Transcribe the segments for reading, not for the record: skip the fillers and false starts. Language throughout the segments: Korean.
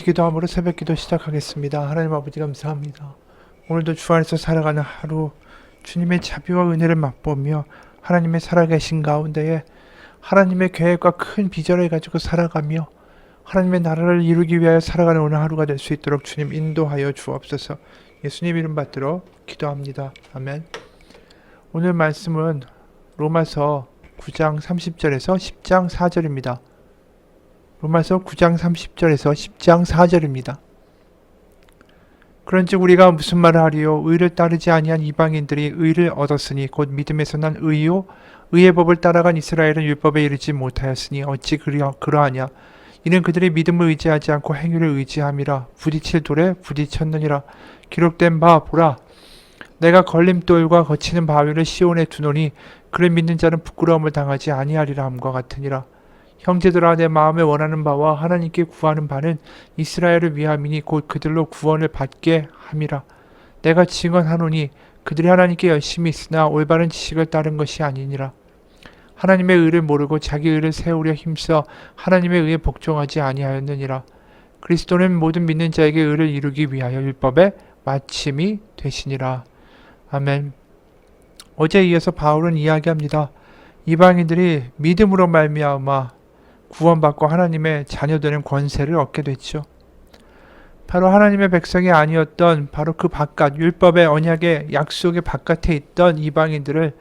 같이 기도함으로 새벽기도 시작하겠습니다. 하나님 아버지 감사합니다. 오늘도 주 안에서 살아가는 하루 주님의 자비와 은혜를 맛보며 하나님의 살아계신 가운데에 하나님의 계획과 큰 비전을 가지고 살아가며 하나님의 나라를 이루기 위하여 살아가는 오늘 하루가 될 수 있도록 주님 인도하여 주옵소서. 예수님 이름 받들어 기도합니다. 아멘. 오늘 말씀은 로마서 9장 30절에서 10장 4절입니다. 로마서 9장 30절에서 10장 4절입니다. 그런즉 우리가 무슨 말을 하리요? 의를 따르지 아니한 이방인들이 의를 얻었으니 곧 믿음에서 난 의요 의의 법을 따라간 이스라엘은 율법에 이르지 못하였으니 어찌 그러하냐? 이는 그들이 믿음을 의지하지 않고 행위를 의지함이라. 부딪힐 돌에 부딪혔느니라. 기록된 바 보라, 내가 걸림돌과 거치는 바위를 시온에 두노니 그를 믿는 자는 부끄러움을 당하지 아니하리라 함과 같으니라. 형제들아, 내 마음에 원하는 바와 하나님께 구하는 바는 이스라엘을 위함이니 곧 그들로 구원을 받게 함이라. 내가 증언하노니 그들이 하나님께 열심히 있으나 올바른 지식을 따른 것이 아니니라. 하나님의 의를 모르고 자기 의를 세우려 힘써 하나님의 의에 복종하지 아니하였느니라. 그리스도는 모든 믿는 자에게 의를 이루기 위하여 율법의 마침이 되시니라. 아멘. 어제 이어서 바울은 이야기합니다. 이방인들이 믿음으로 말미암아 구원받고 하나님의 자녀되는 권세를 얻게 됐죠. 바로 하나님의 백성이 아니었던 바로 그 바깥, 율법의 언약의 약속의 바깥에 있던 이방인들을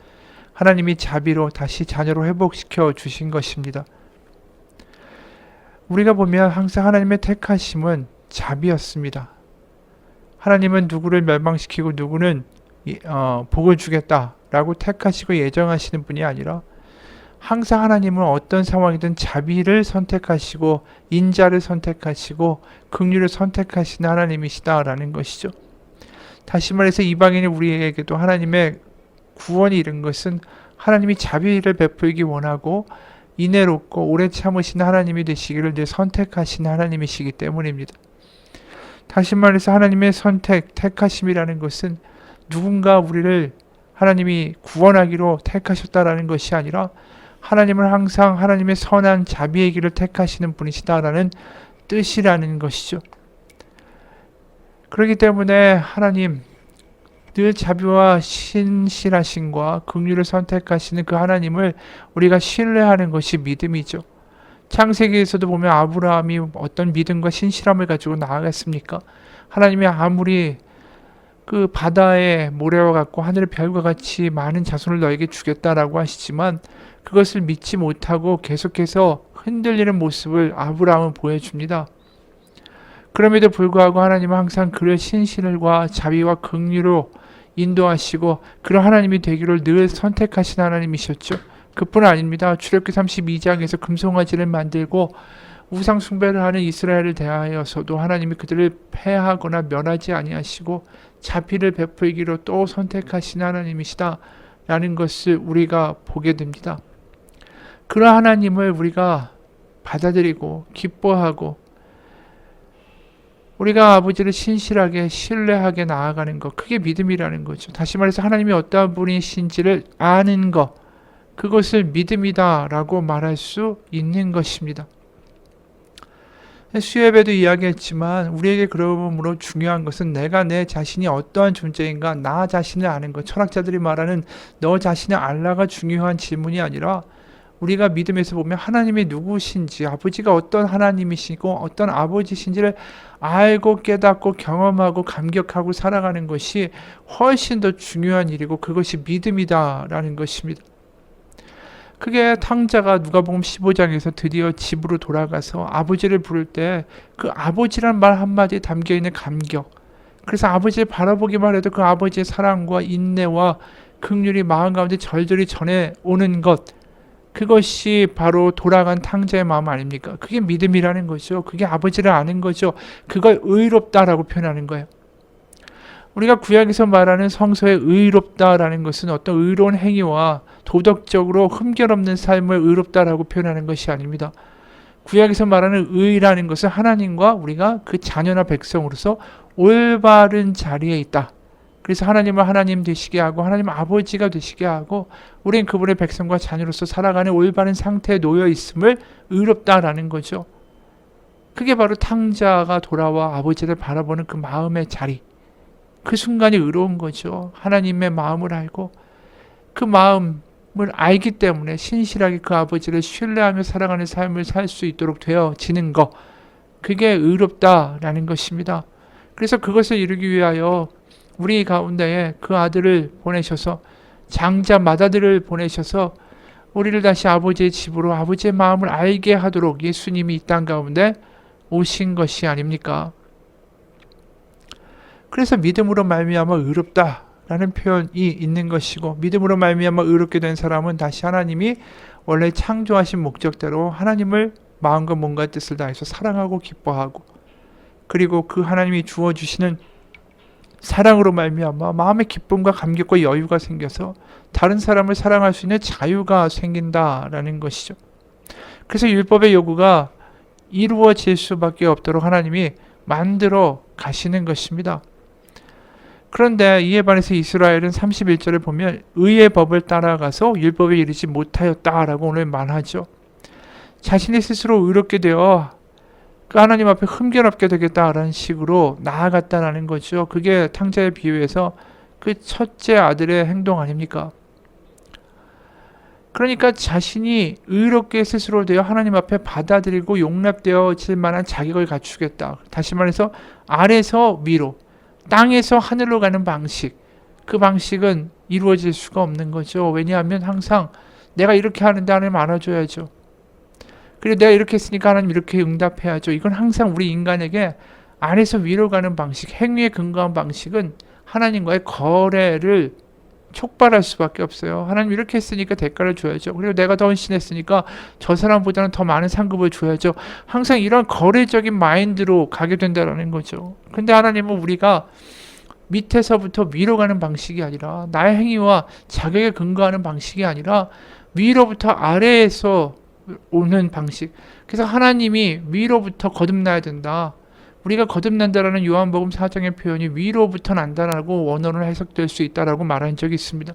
하나님이 자비로 다시 자녀로 회복시켜 주신 것입니다. 우리가 보면 항상 하나님의 택하심은 자비였습니다. 하나님은 누구를 멸망시키고 누구는 복을 주겠다라고 택하시고 예정하시는 분이 아니라 항상 하나님은 어떤 상황이든 자비를 선택하시고 인자를 선택하시고 긍휼을 선택하시는 하나님이시다라는 것이죠. 다시 말해서 이방인이 우리에게도 하나님의 구원이 이른 것은 하나님이 자비를 베풀기 원하고 인애롭고 오래 참으시는 하나님이 되시기를 늘 선택하시는 하나님이시기 때문입니다. 다시 말해서 하나님의 선택, 택하심이라는 것은 누군가 우리를 하나님이 구원하기로 택하셨다라는 것이 아니라 하나님은 항상 하나님의 선한 자비의 길을 택하시는 분이시다라는 뜻이라는 것이죠. 그렇기 때문에 하나님, 늘 자비와 신실하심과 긍휼을 선택하시는 그 하나님을 우리가 신뢰하는 것이 믿음이죠. 창세기에서도 보면 아브라함이 어떤 믿음과 신실함을 가지고 나아갔습니까? 하나님이 아무리 그 바다의 모래와 같고 하늘의 별과 같이 많은 자손을 너에게 주겠다라고 하시지만 그것을 믿지 못하고 계속해서 흔들리는 모습을 아브라함은 보여줍니다. 그럼에도 불구하고 하나님은 항상 그를 신실과 자비와 긍휼로 인도하시고 그런 하나님이 되기를 늘 선택하신 하나님이셨죠. 그뿐 아닙니다. 출애굽기 32장에서 금송아지를 만들고 우상 숭배를 하는 이스라엘을 대하여서도 하나님이 그들을 패하거나 멸하지 아니하시고 자비를 베풀기로 또 선택하신 하나님이시다라는 것을 우리가 보게 됩니다. 그런 하나님을 우리가 받아들이고 기뻐하고 우리가 아버지를 신실하게 신뢰하게 나아가는 것, 그게 믿음이라는 거죠. 다시 말해서 하나님이 어떠한 분이신지를 아는 것, 그것을 믿음이다라고 말할 수 있는 것입니다. 수요예배도 이야기했지만 우리에게 그러므로 중요한 것은 내가 내 자신이 어떠한 존재인가, 나 자신을 아는 것. 철학자들이 말하는 너 자신을 알라가 중요한 질문이 아니라 우리가 믿음에서 보면 하나님이 누구신지, 아버지가 어떤 하나님이시고 어떤 아버지신지를 알고 깨닫고 경험하고 감격하고 살아가는 것이 훨씬 더 중요한 일이고 그것이 믿음이다라는 것입니다. 그게 탕자가 누가복음 15장에서 드디어 집으로 돌아가서 아버지를 부를 때 그 아버지란 말 한마디에 담겨있는 감격, 그래서 아버지를 바라보기만 해도 그 아버지의 사랑과 인내와 긍휼이 마음 가운데 절절히 전해오는 것, 그것이 바로 돌아간 탕자의 마음 아닙니까? 그게 믿음이라는 거죠. 그게 아버지를 아는 거죠. 그걸 의롭다라고 표현하는 거예요. 우리가 구약에서 말하는 성서의 의롭다라는 것은 어떤 의로운 행위와 도덕적으로 흠결없는 삶을 의롭다라고 표현하는 것이 아닙니다. 구약에서 말하는 의라는 것은 하나님과 우리가 그 자녀나 백성으로서 올바른 자리에 있다. 그래서 하나님을 하나님 되시게 하고 하나님 아버지가 되시게 하고 우린 그분의 백성과 자녀로서 살아가는 올바른 상태에 놓여 있음을 의롭다라는 거죠. 그게 바로 탕자가 돌아와 아버지를 바라보는 그 마음의 자리. 그 순간이 의로운 거죠. 하나님의 마음을 알고 그 마음을 알기 때문에 신실하게 그 아버지를 신뢰하며 살아가는 삶을 살 수 있도록 되어지는 것. 그게 의롭다라는 것입니다. 그래서 그것을 이루기 위하여 우리 가운데에 그 아들을 보내셔서 장자 맏아들을 보내셔서 우리를 다시 아버지의 집으로 아버지의 마음을 알게 하도록 예수님이 이 땅 가운데 오신 것이 아닙니까? 그래서 믿음으로 말미암아 의롭다라는 표현이 있는 것이고 믿음으로 말미암아 의롭게 된 사람은 다시 하나님이 원래 창조하신 목적대로 하나님을 마음과 몸과 뜻을 다해서 사랑하고 기뻐하고 그리고 그 하나님이 주어주시는 사랑으로 말미암아 마음의 기쁨과 감격과 여유가 생겨서 다른 사람을 사랑할 수 있는 자유가 생긴다라는 것이죠. 그래서 율법의 요구가 이루어질 수밖에 없도록 하나님이 만들어 가시는 것입니다. 그런데 이에 반해서 이스라엘은 31절을 보면 의의 법을 따라가서 율법에 이르지 못하였다라고 오늘 말하죠. 자신이 스스로 의롭게 되어 그 하나님 앞에 흠결없게 되겠다라는 식으로 나아갔다라는 거죠. 그게 탕자에 비유해서 그 첫째 아들의 행동 아닙니까? 그러니까 자신이 의롭게 스스로 되어 하나님 앞에 받아들이고 용납되어질 만한 자격을 갖추겠다. 다시 말해서 아래서 위로, 땅에서 하늘로 가는 방식. 그 방식은 이루어질 수가 없는 거죠. 왜냐하면 항상 내가 이렇게 하는데 하나님 알아줘야죠. 그리고 내가 이렇게 했으니까 하나님 이렇게 응답해야죠. 이건 항상 우리 인간에게 아래서 위로 가는 방식, 행위에 근거한 방식은 하나님과의 거래를 촉발할 수밖에 없어요. 하나님 이렇게 했으니까 대가를 줘야죠. 그리고 내가 더 헌신했으니까 저 사람보다는 더 많은 상급을 줘야죠. 항상 이런 거래적인 마인드로 가게 된다는 거죠. 근데 하나님은 우리가 밑에서부터 위로 가는 방식이 아니라 나의 행위와 자격에 근거하는 방식이 아니라 위로부터 아래에서 오는 방식. 그래서 하나님이 위로부터 거듭나야 된다. 우리가 거듭난다라는 요한복음 4장의 표현이 위로부터 난다라고 원어로 해석될 수 있다라고 말한 적이 있습니다.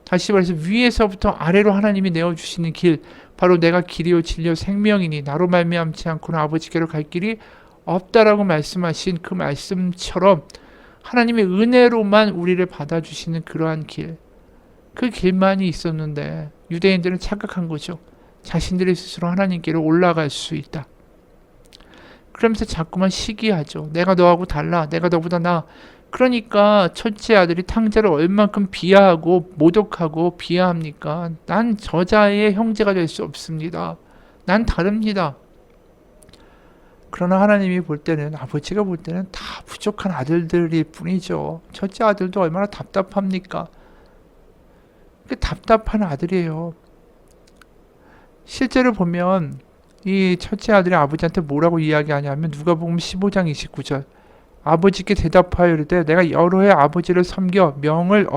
다시 말해서 위에서부터 아래로 하나님이 내어주시는 길, 바로 내가 길이요 진리요 생명이니 나로 말미암지 않고는 아버지께로 갈 길이 없다라고 말씀하신 그 말씀처럼 하나님의 은혜로만 우리를 받아주시는 그러한 길, 그 길만이 있었는데 유대인들은 착각한 거죠. 자신들이 스스로 하나님께로 올라갈 수 있다. 그러면서 자꾸만 시기하죠. 내가 너하고 달라. 내가 너보다 나아. 그러니까 첫째 아들이 탕자를 얼만큼 비하하고 모독하고 비하합니까? 난 저자의 형제가 될 수 없습니다. 난 다릅니다. 그러나 하나님이 볼 때는, 아버지가 볼 때는 다 부족한 아들들일 뿐이죠. 첫째 아들도 얼마나 답답합니까? 답답한 아들이에요. 실제로 보면 이 첫째 아들이 아버지한테 뭐라고 이야기하냐면 누가복음 15장 29절 아버지께 대답하여 이르되 내가 여러 해 아버지를 섬겨 명을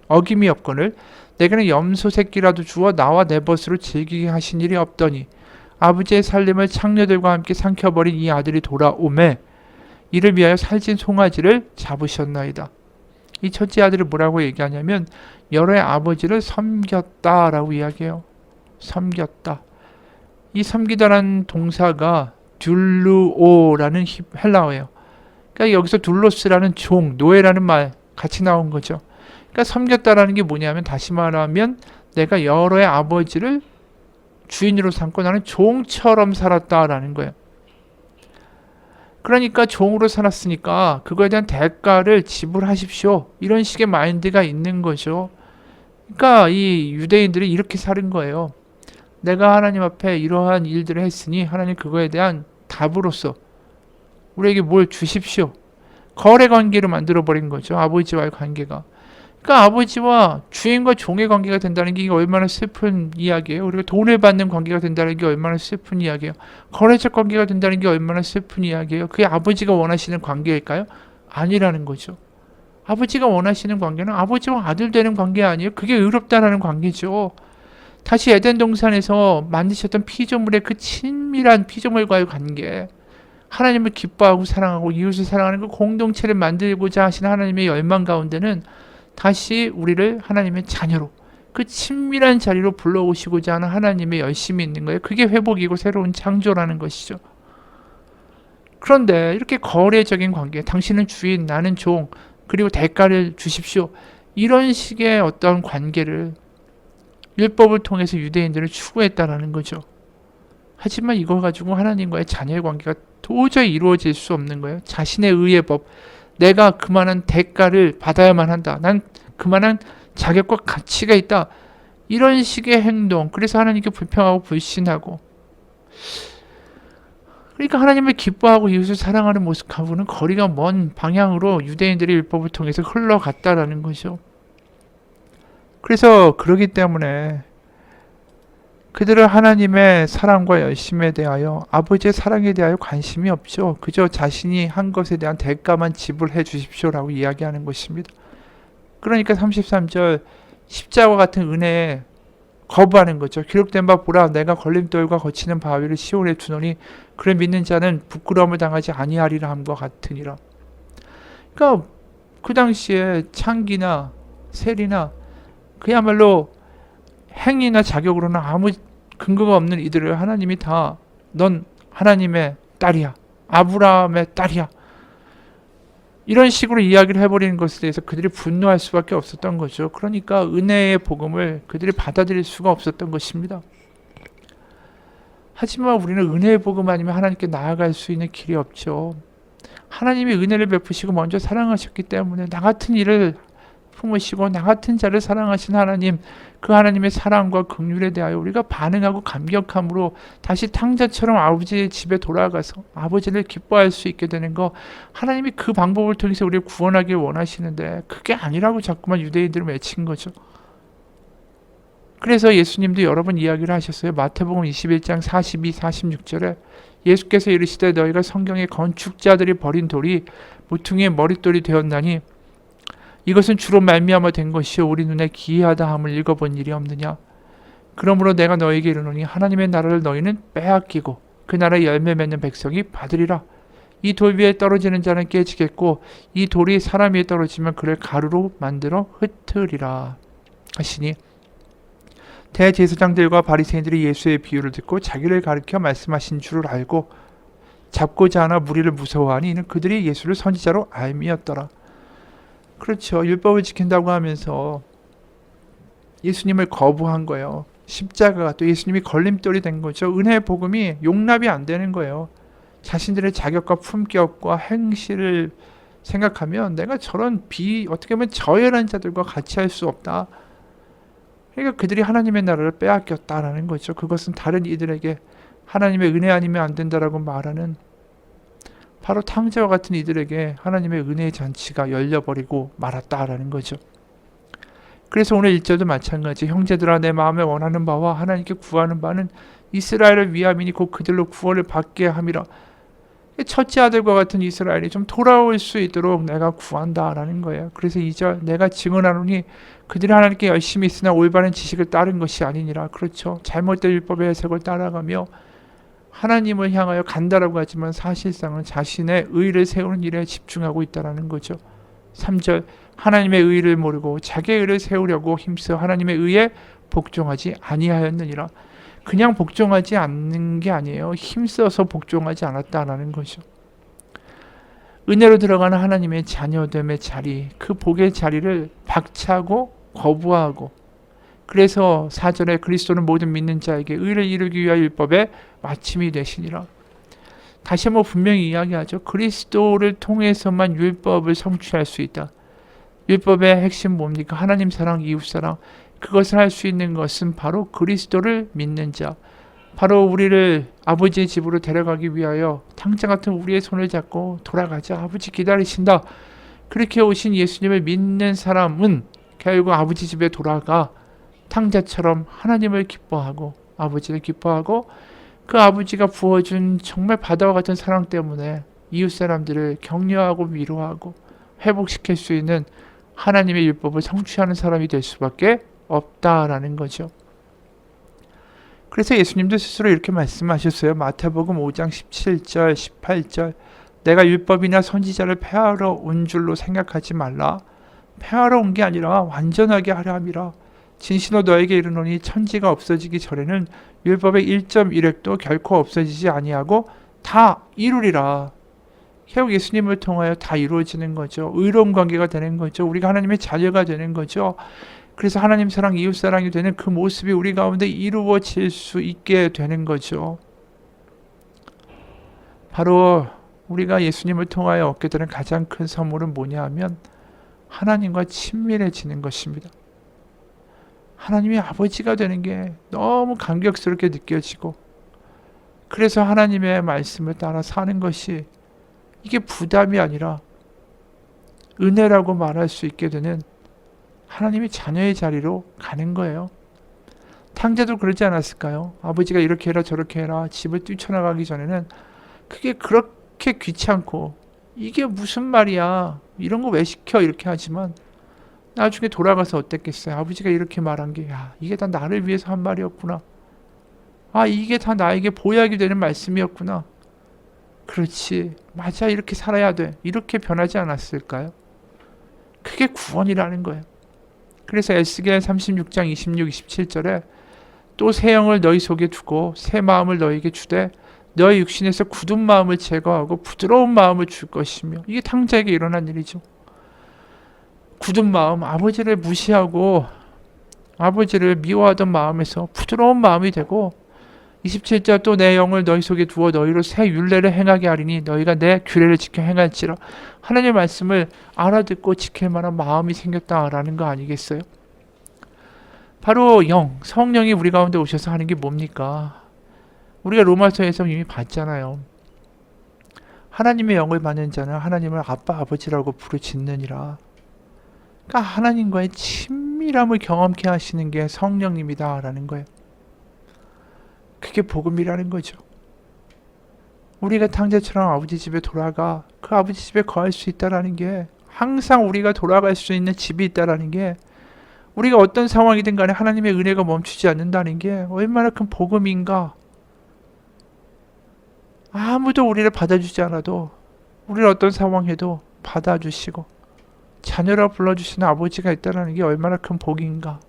어김이 없거늘 내게는 염소 새끼라도 주어 나와 내 벗으로 즐기게 하신 일이 없더니 아버지의 살림을 창녀들과 함께 삼켜버린 이 아들이 돌아오매 이를 위하여 살찐 송아지를 잡으셨나이다. 이 첫째 아들을 뭐라고 얘기하냐면 여러 해 아버지를 섬겼다라고 이야기해요. 섬겼다. 이 섬기다라는 동사가 듈루오라는 헬라어예요. 그러니까 여기서 둘로스라는 종, 노예라는 말 같이 나온 거죠. 그러니까 섬겼다라는 게 뭐냐면 다시 말하면 내가 여러의 아버지를 주인으로 삼고 나는 종처럼 살았다라는 거예요. 그러니까 종으로 살았으니까 그거에 대한 대가를 지불하십시오. 이런 식의 마인드가 있는 거죠. 그러니까 이 유대인들이 이렇게 사는 거예요. 내가 하나님 앞에 이러한 일들을 했으니 하나님 그거에 대한 답으로서 우리에게 뭘 주십시오. 거래 관계로 만들어버린 거죠. 아버지와의 관계가. 그러니까 아버지와 주인과 종의 관계가 된다는 게 얼마나 슬픈 이야기예요. 우리가 돈을 받는 관계가 된다는 게 얼마나 슬픈 이야기예요. 거래적 관계가 된다는 게 얼마나 슬픈 이야기예요. 그게 아버지가 원하시는 관계일까요? 아니라는 거죠. 아버지가 원하시는 관계는 아버지와 아들 되는 관계 아니에요. 그게 의롭다라는 관계죠. 다시 에덴 동산에서 만드셨던 피조물의 그 친밀한 피조물과의 관계, 하나님을 기뻐하고 사랑하고 이웃을 사랑하는 그 공동체를 만들고자 하시는 하나님의 열망 가운데는 다시 우리를 하나님의 자녀로 그 친밀한 자리로 불러오시고자 하는 하나님의 열심이 있는 거예요. 그게 회복이고 새로운 창조라는 것이죠. 그런데 이렇게 거래적인 관계, 당신은 주인, 나는 종, 그리고 대가를 주십시오. 이런 식의 어떤 관계를 율법을 통해서 유대인들은 추구했다라는 거죠. 하지만 이걸 가지고 하나님과의 자녀의 관계가 도저히 이루어질 수 없는 거예요. 자신의 의의 법, 내가 그만한 대가를 받아야만 한다. 난 그만한 자격과 가치가 있다. 이런 식의 행동, 그래서 하나님께 불평하고 불신하고, 그러니까 하나님을 기뻐하고 이웃을 사랑하는 모습하고는 거리가 먼 방향으로 유대인들의 율법을 통해서 흘러갔다라는 거죠. 그래서 그러기 때문에 그들은 하나님의 사랑과 열심에 대하여, 아버지의 사랑에 대하여 관심이 없죠. 그저 자신이 한 것에 대한 대가만 지불해 주십시오라고 이야기하는 것입니다. 그러니까 33절 십자가와 같은 은혜에 거부하는 거죠. 기록된 바 보라, 내가 걸림돌과 거치는 바위를 시온에 두노니 그를 믿는 자는 부끄러움을 당하지 아니하리라 함과 같으니라. 그러니까 그 당시에 창기나 세리나 그야말로 행위나 자격으로는 아무 근거가 없는 이들을 하나님이 다 넌 하나님의 딸이야, 아브라함의 딸이야, 이런 식으로 이야기를 해버리는 것에 대해서 그들이 분노할 수밖에 없었던 거죠. 그러니까 은혜의 복음을 그들이 받아들일 수가 없었던 것입니다. 하지만 우리는 은혜의 복음 아니면 하나님께 나아갈 수 있는 길이 없죠. 하나님이 은혜를 베푸시고 먼저 사랑하셨기 때문에 나 같은 이를 품으시고 나 같은 자를 사랑하신 하나님, 그 하나님의 사랑과 긍휼에 대하여 우리가 반응하고 감격함으로 다시 탕자처럼 아버지의 집에 돌아가서 아버지를 기뻐할 수 있게 되는 거, 하나님이 그 방법을 통해서 우리를 구원하길 원하시는데 그게 아니라고 자꾸만 유대인들을 외친 거죠. 그래서 예수님도 여러 번 이야기를 하셨어요. 마태복음 21장 42, 46절에 예수께서 이르시되 너희가 성경의 건축자들이 버린 돌이 모퉁이의 머릿돌이 되었나니 이것은 주로 말미암아 된 것이요 우리 눈에 기이하다 함을 읽어본 일이 없느냐. 그러므로 내가 너에게 이르노니 하나님의 나라를 너희는 빼앗기고 그 나라의 열매 맺는 백성이 받으리라. 이 돌 위에 떨어지는 자는 깨지겠고 이 돌이 사람 위에 떨어지면 그를 가루로 만들어 흩으리라 하시니, 대제사장들과 바리새인들이 예수의 비유를 듣고 자기를 가리켜 말씀하신 줄을 알고 잡고자 하나 무리를 무서워하니 이는 그들이 예수를 선지자로 알미었더라. 그렇죠. 율법을 지킨다고 하면서 예수님을 거부한 거예요. 십자가가 또 예수님이 걸림돌이 된 거죠. 은혜의 복음이 용납이 안 되는 거예요. 자신들의 자격과 품격과 행실을 생각하면 내가 저런 어떻게 보면 저열한 자들과 같이 할 수 없다. 그러니까 그들이 하나님의 나라를 빼앗겼다라는 거죠. 그것은 다른 이들에게 하나님의 은혜 아니면 안 된다라고 말하는, 바로 탕자와 같은 이들에게 하나님의 은혜의 잔치가 열려버리고 말았다라는 거죠. 그래서 오늘 1절도 마찬가지, 형제들아 내 마음에 원하는 바와 하나님께 구하는 바는 이스라엘을 위함이니 곧 그들로 구원을 받게 함이라. 첫째 아들과 같은 이스라엘이 좀 돌아올 수 있도록 내가 구한다라는 거예요. 그래서 2절, 내가 증언하노니 그들이 하나님께 열심히 있으나 올바른 지식을 따른 것이 아니니라. 그렇죠. 잘못된 율법의 해석을 따라가며 하나님을 향하여 간다라고 하지만 사실상은 자신의 의를 세우는 일에 집중하고 있다라는 거죠. 3절, 하나님의 의를 모르고 자기의 의를 세우려고 힘써 하나님의 의에 복종하지 아니하였느니라. 그냥 복종하지 않는 게 아니에요. 힘써서 복종하지 않았다라는 거죠. 은혜로 들어가는 하나님의 자녀됨의 자리, 그 복의 자리를 박차고 거부하고, 그래서 4절에 그리스도는 모든 믿는 자에게 의를 이루기 위하여 율법의 마침이 되시니라. 다시 한번 분명히 이야기하죠. 그리스도를 통해서만 율법을 성취할 수 있다. 율법의 핵심 뭡니까? 하나님 사랑, 이웃 사랑. 그것을 할 수 있는 것은 바로 그리스도를 믿는 자, 바로 우리를 아버지의 집으로 데려가기 위하여 탕자 같은 우리의 손을 잡고 돌아가자, 아버지 기다리신다, 그렇게 오신 예수님을 믿는 사람은 결국 아버지 집에 돌아가 탕자처럼 하나님을 기뻐하고 아버지를 기뻐하고 그 아버지가 부어준 정말 바다와 같은 사랑 때문에 이웃 사람들을 격려하고 위로하고 회복시킬 수 있는 하나님의 율법을 성취하는 사람이 될 수밖에 없다라는 거죠. 그래서 예수님도 스스로 이렇게 말씀하셨어요. 마태복음 5장 17절 18절, 내가 율법이나 선지자를 폐하러 온 줄로 생각하지 말라. 폐하러 온 게 아니라 완전하게 하려 함이라. 진실로 너에게 이르노니 천지가 없어지기 전에는 율법의 1.1획도 결코 없어지지 아니하고 다 이루리라. 결국 예수님을 통하여 다 이루어지는 거죠. 의로운 관계가 되는 거죠. 우리가 하나님의 자녀가 되는 거죠. 그래서 하나님 사랑, 이웃 사랑이 되는 그 모습이 우리 가운데 이루어질 수 있게 되는 거죠. 바로 우리가 예수님을 통하여 얻게 되는 가장 큰 선물은 뭐냐 하면 하나님과 친밀해지는 것입니다. 하나님이 아버지가 되는 게 너무 감격스럽게 느껴지고, 그래서 하나님의 말씀을 따라 사는 것이 이게 부담이 아니라 은혜라고 말할 수 있게 되는 하나님의 자녀의 자리로 가는 거예요. 탕자도 그러지 않았을까요? 아버지가 이렇게 해라 저렇게 해라 집을 뛰쳐나가기 전에는 그게 그렇게 귀찮고 이게 무슨 말이야 이런 거 왜 시켜 이렇게 하지만, 나중에 돌아가서 어땠겠어요? 아버지가 이렇게 말한 게 이게 다 나를 위해서 한 말이었구나. 이게 다 나에게 보약이 되는 말씀이었구나. 그렇지, 맞아, 이렇게 살아야 돼, 이렇게 변하지 않았을까요? 그게 구원이라는 거예요. 그래서 에스겔 36장 26, 27절에 또 새 영을 너희 속에 두고 새 마음을 너희에게 주되 너희 육신에서 굳은 마음을 제거하고 부드러운 마음을 줄 것이며, 이게 탕자에게 일어난 일이죠. 굳은 마음, 아버지를 무시하고 아버지를 미워하던 마음에서 부드러운 마음이 되고, 27절 또 내 영을 너희 속에 두어 너희로 새 율례를 행하게 하리니 너희가 내 규례를 지켜 행할지라. 하나님의 말씀을 알아듣고 지킬 만한 마음이 생겼다라는 거 아니겠어요? 바로 성령이 우리 가운데 오셔서 하는 게 뭡니까? 우리가 로마서에서 이미 봤잖아요. 하나님의 영을 받는 자는 하나님을 아빠 아버지라고 부르짖느니라. 그러니까 하나님과의 친밀함을 경험케 하시는 게 성령님이다라는 거예요. 그게 복음이라는 거죠. 우리가 탕자처럼 아버지 집에 돌아가 그 아버지 집에 거할 수 있다라는 게, 항상 우리가 돌아갈 수 있는 집이 있다라는 게, 우리가 어떤 상황이든 간에 하나님의 은혜가 멈추지 않는다는 게 얼마나 큰 복음인가. 아무도 우리를 받아주지 않아도 우리를 어떤 상황에도 받아주시고 자녀라 불러주시는 아버지가 있다는 게 얼마나 큰 복인가.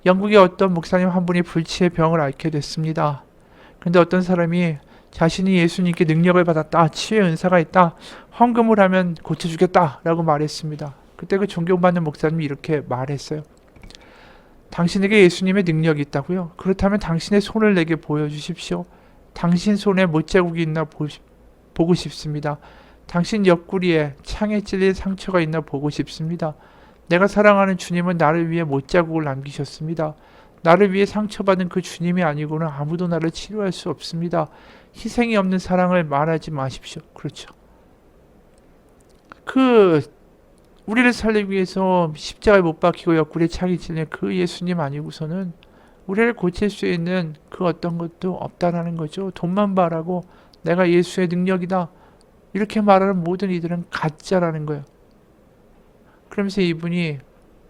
영국의 어떤 목사님 한 분이 불치의 병을 앓게 됐습니다. 근데 어떤 사람이 자신이 예수님께 능력을 받았다, 치유의 은사가 있다, 헌금을 하면 고쳐주겠다 라고 말했습니다. 그때 그 존경받는 목사님이 이렇게 말했어요. 당신에게 예수님의 능력이 있다고요? 그렇다면 당신의 손을 내게 보여주십시오. 당신 손에 못자국이 있나 보고 싶습니다. 당신 옆구리에 창에 찔린 상처가 있나 보고 싶습니다. 내가 사랑하는 주님은 나를 위해 못자국을 남기셨습니다. 나를 위해 상처받은 그 주님이 아니고는 아무도 나를 치료할 수 없습니다. 희생이 없는 사랑을 말하지 마십시오. 그렇죠. 우리를 살리기 위해서 십자가에 못 박히고 옆구리에 창이 찔린 그 예수님 아니고서는 우리를 고칠 수 있는 그 어떤 것도 없다라는 거죠. 돈만 바라고 내가 예수의 능력이다 이렇게 말하는 모든 이들은 가짜라는 거예요. 그러면서 이분이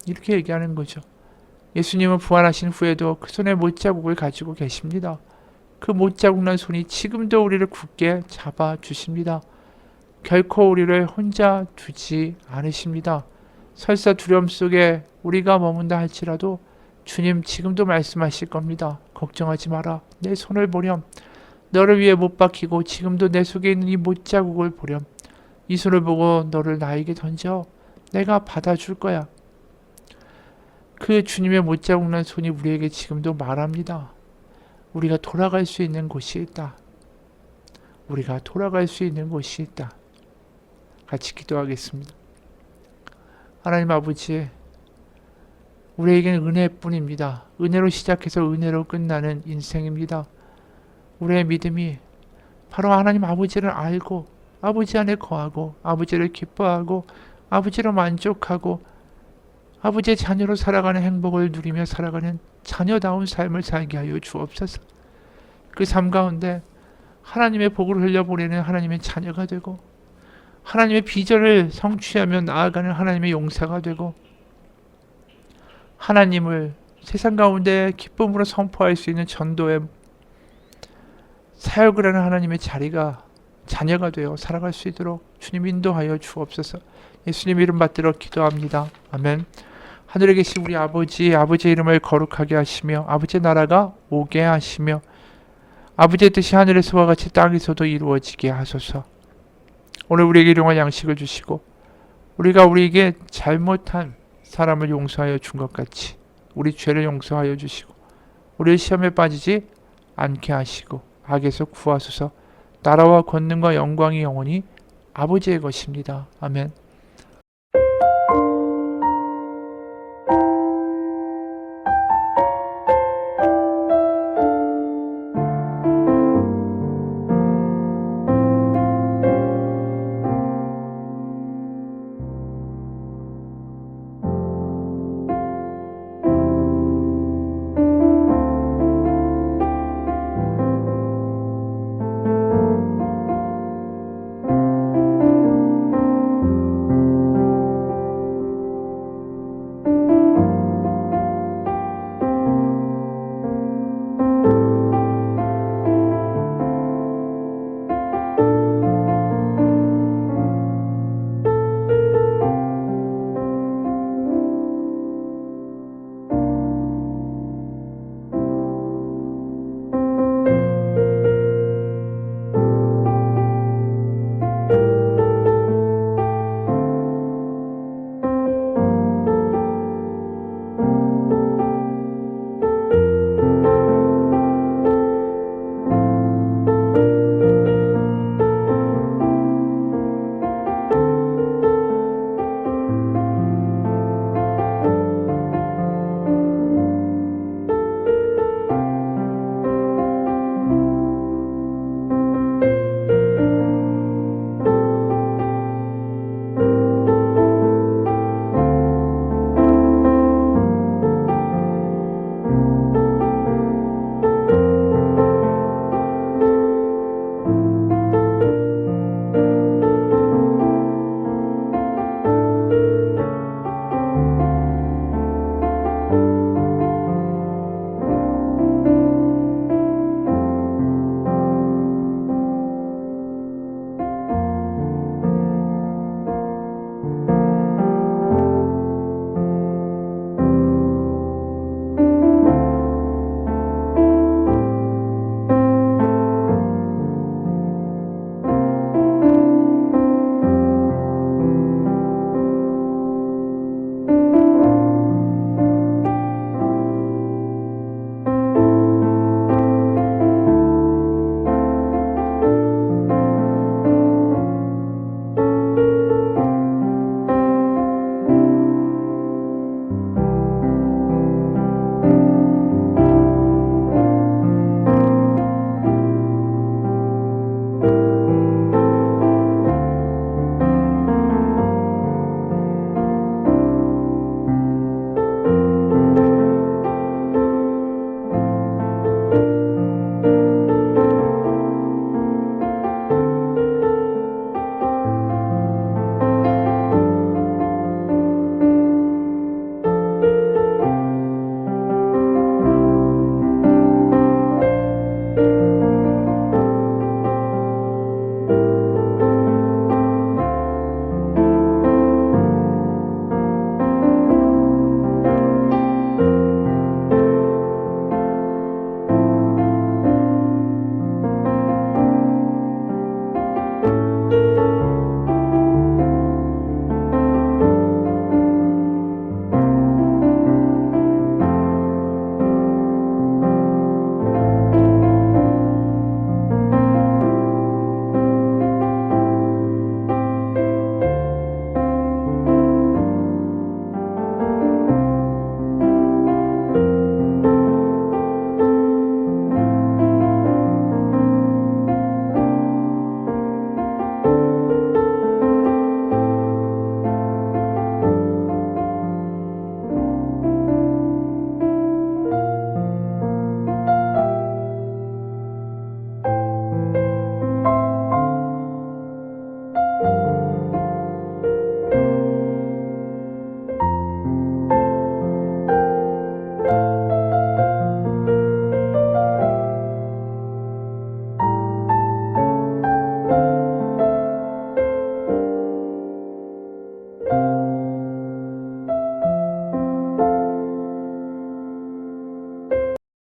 이렇게 얘기하는 거죠. 예수님은 부활하신 후에도 그 손에 못자국을 가지고 계십니다. 그 못자국 난 손이 지금도 우리를 굳게 잡아주십니다. 결코 우리를 혼자 두지 않으십니다. 설사 두려움 속에 우리가 머문다 할지라도 주님 지금도 말씀하실 겁니다. 걱정하지 마라. 내 손을 보렴. 너를 위해 못 박히고 지금도 내 속에 있는 이 못자국을 보렴. 이 손을 보고 너를 나에게 던져. 내가 받아줄 거야. 그 주님의 못자국 난 손이 우리에게 지금도 말합니다. 우리가 돌아갈 수 있는 곳이 있다. 우리가 돌아갈 수 있는 곳이 있다. 같이 기도하겠습니다. 하나님 아버지, 우리에게는 은혜뿐입니다. 은혜로 시작해서 은혜로 끝나는 인생입니다. 우리의 믿음이 바로 하나님 아버지를 알고 아버지 안에 거하고 아버지를 기뻐하고 아버지로 만족하고 아버지의 자녀로 살아가는 행복을 누리며 살아가는 자녀다운 삶을 살게 하여 주옵소서. 그 삶 가운데 하나님의 복을 흘려보내는 하나님의 자녀가 되고 하나님의 비전을 성취하며 나아가는 하나님의 용사가 되고 하나님을 세상 가운데 기쁨으로 선포할 수 있는 전도의 사역을 하는 하나님의 자녀가 되어 살아갈 수 있도록 주님 인도하여 주옵소서. 예수님 이름 받들어 기도합니다. 아멘. 하늘에 계신 우리 아버지의 이름을 거룩하게 하시며 아버지의 나라가 오게 하시며 아버지의 뜻이 하늘에서와 같이 땅에서도 이루어지게 하소서. 오늘 우리에게 일용할 양식을 주시고 우리가 우리에게 잘못한 사람을 용서하여 준 것 같이 우리 죄를 용서하여 주시고 우리를 시험에 빠지지 않게 하시고 악에서 구하소서. 나라와 권능과 영광이 영원히 아버지의 것입니다. 아멘.